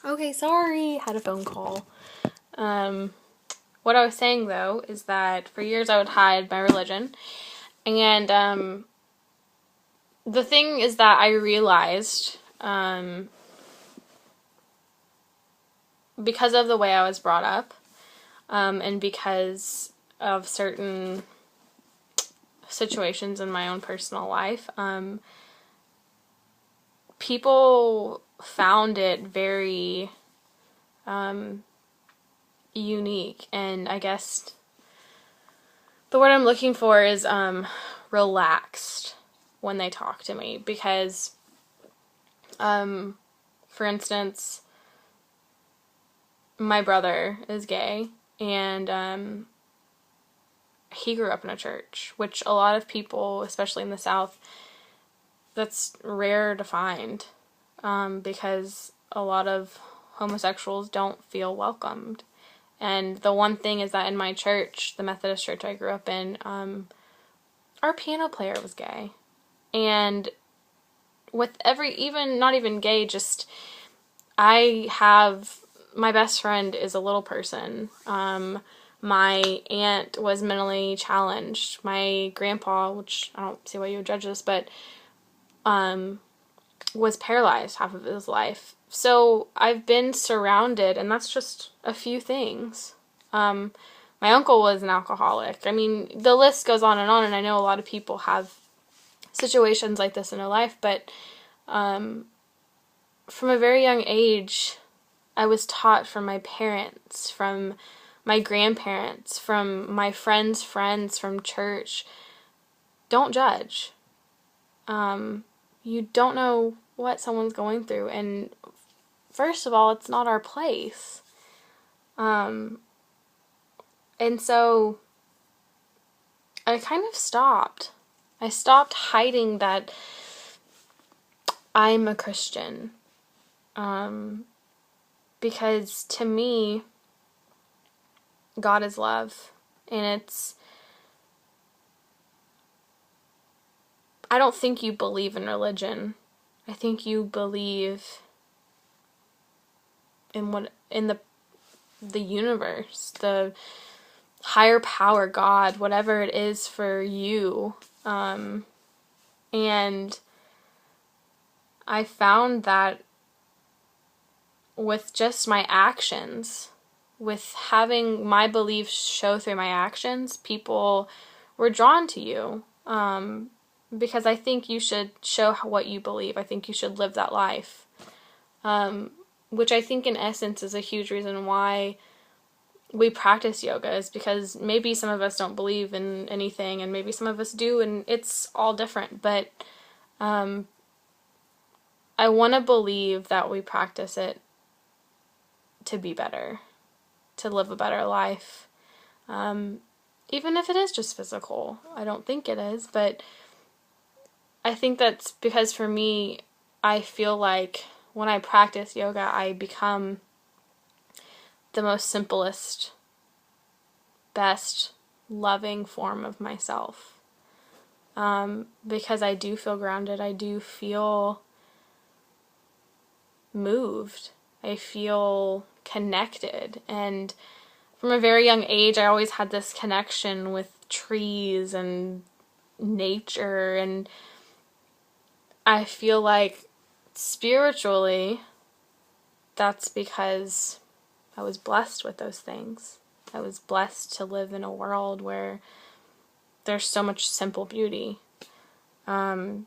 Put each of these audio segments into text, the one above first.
Okay, sorry, had a phone call. What I was saying, though, is that for years I would hide my religion, and the thing is that I realized, because of the way I was brought up, and because of certain situations in my own personal life, people found it very unique, and I guess the word I'm looking for is relaxed when they talk to me, because for instance, my brother is gay, and he grew up in a church, which a lot of people, especially in the South, that's rare to find, because a lot of homosexuals don't feel welcomed. And the one thing is that in my church, the Methodist church I grew up in, our piano player was gay. And with even not even gay, just my best friend is a little person. My aunt was mentally challenged. My grandpa, which I don't see why you would judge this, but was paralyzed half of his life. So I've been surrounded, and that's just a few things. My uncle was an alcoholic. I mean, the list goes on, and I know a lot of people have situations like this in their life, but from a very young age, I was taught from my parents, from my grandparents, from my friends' friends, from church, don't judge. You don't know what someone's going through, and first of all, it's not our place. And so I kind of stopped. I stopped hiding that I'm a Christian. Because to me, God is love. And I don't think you believe in religion. I think you believe in the universe, the higher power, God, whatever it is for you. And I found that with just my actions, with having my beliefs show through my actions, people were drawn to you. Because I think you should show what you believe. I think you should live that life. Which I think in essence is a huge reason why we practice yoga, is because maybe some of us don't believe in anything, and maybe some of us do, and it's all different. But I want to believe that we practice it to be better, to live a better life. Even if it is just physical. I don't think it is, but I think that's because for me, I feel like when I practice yoga, I become the most simplest, best, loving form of myself. Because I do feel grounded. I do feel moved. I feel connected. And from a very young age, I always had this connection with trees and nature, and I feel like spiritually, that's because I was blessed with those things. I was blessed to live in a world where there's so much simple beauty. I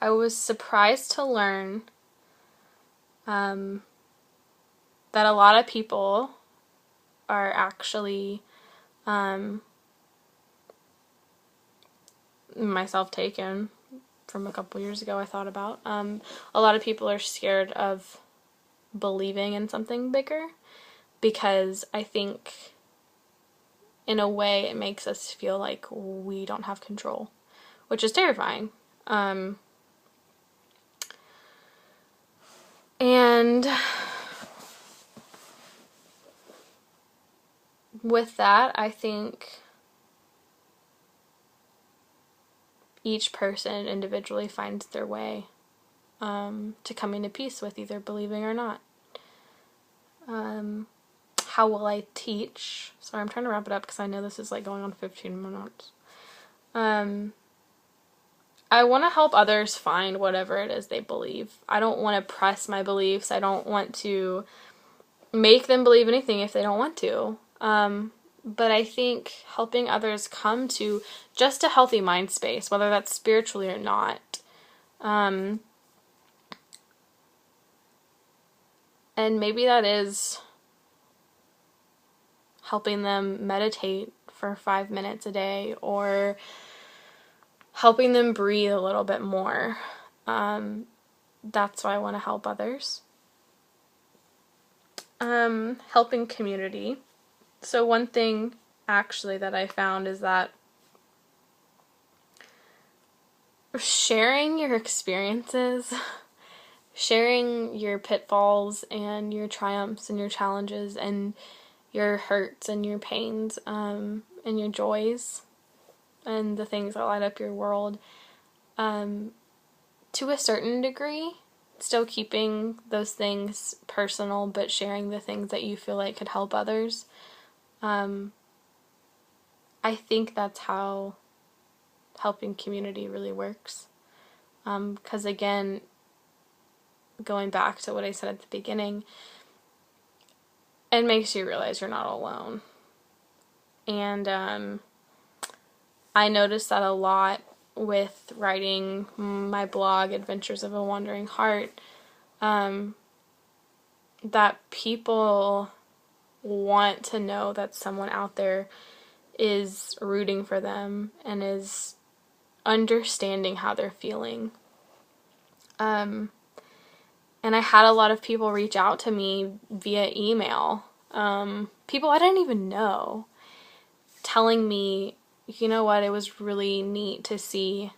was surprised to learn that a lot of people are actually, myself taken from a couple years ago, I thought about, a lot of people are scared of believing in something bigger, because I think in a way it makes us feel like we don't have control, which is terrifying. And with that, I think each person individually finds their way. to coming to peace with either believing or not. How will I teach? Sorry, I'm trying to wrap it up because I know this is like going on 15 minutes. I want to help others find whatever it is they believe. I don't want to press my beliefs. I don't want to make them believe anything if they don't want to. But I think helping others come to just a healthy mind space, whether that's spiritually or not. And maybe that is helping them meditate for 5 minutes a day, or helping them breathe a little bit more. That's why I want to help others. Helping community. So one thing actually that I found is that sharing your experiences, sharing your pitfalls and your triumphs and your challenges and your hurts and your pains, and your joys and the things that light up your world, to a certain degree, still keeping those things personal, but sharing the things that you feel like could help others. I think that's how helping community really works. 'Cause again, going back to what I said at the beginning, it makes you realize you're not alone. And I noticed that a lot with writing my blog, Adventures of a Wandering Heart, that people want to know that someone out there is rooting for them and is understanding how they're feeling. And I had a lot of people reach out to me via email, people I didn't even know, telling me, you know what, it was really neat to see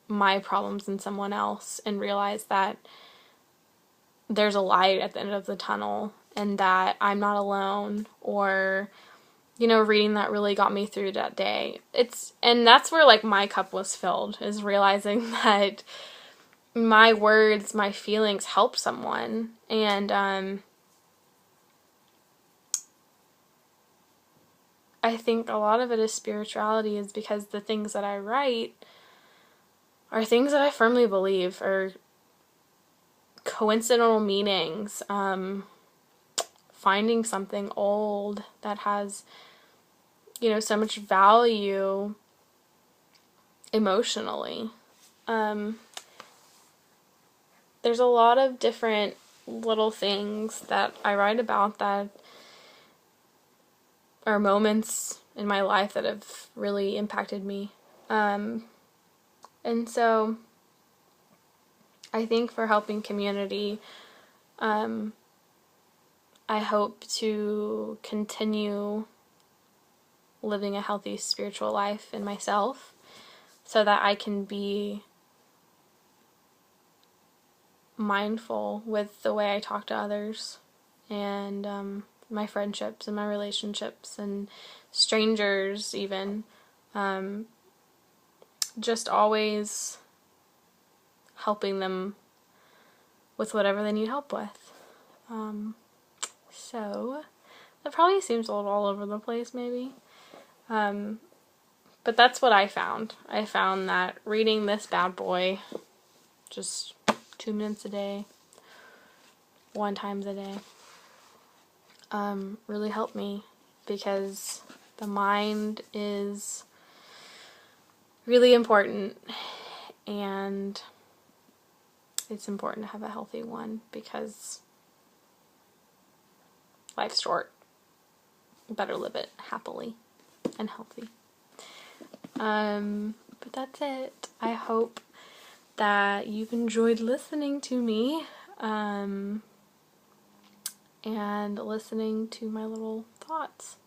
my problems in someone else and realize that there's a light at the end of the tunnel and that I'm not alone, or, you know, reading that really got me through that day. And that's where like my cup was filled, is realizing that my words, my feelings help someone. And I think a lot of it is spirituality, is because the things that I write are things that I firmly believe are coincidental meanings, finding something old that has, you know, so much value emotionally. There's a lot of different little things that I write about that are moments in my life that have really impacted me. And so I think for helping community, I hope to continue living a healthy spiritual life in myself so that I can be mindful with the way I talk to others, and my friendships and my relationships and strangers even. Just always helping them with whatever they need help with. So that probably seems a little all over the place maybe. But that's what I found. I found that reading this bad boy, just 2 minutes a day, 1 time a day, really helped me, because the mind is really important, and it's important to have a healthy one because life's short. Better live it happily and healthy. But that's it. I hope that you've enjoyed listening to me, and listening to my little thoughts.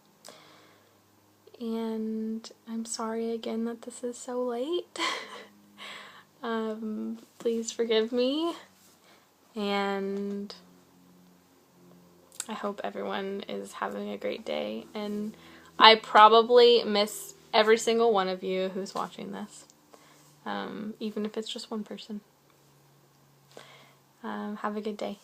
And I'm sorry again that this is so late. Please forgive me, and I hope everyone is having a great day, and I probably miss every single one of you who's watching this, even if it's just one person. Have a good day.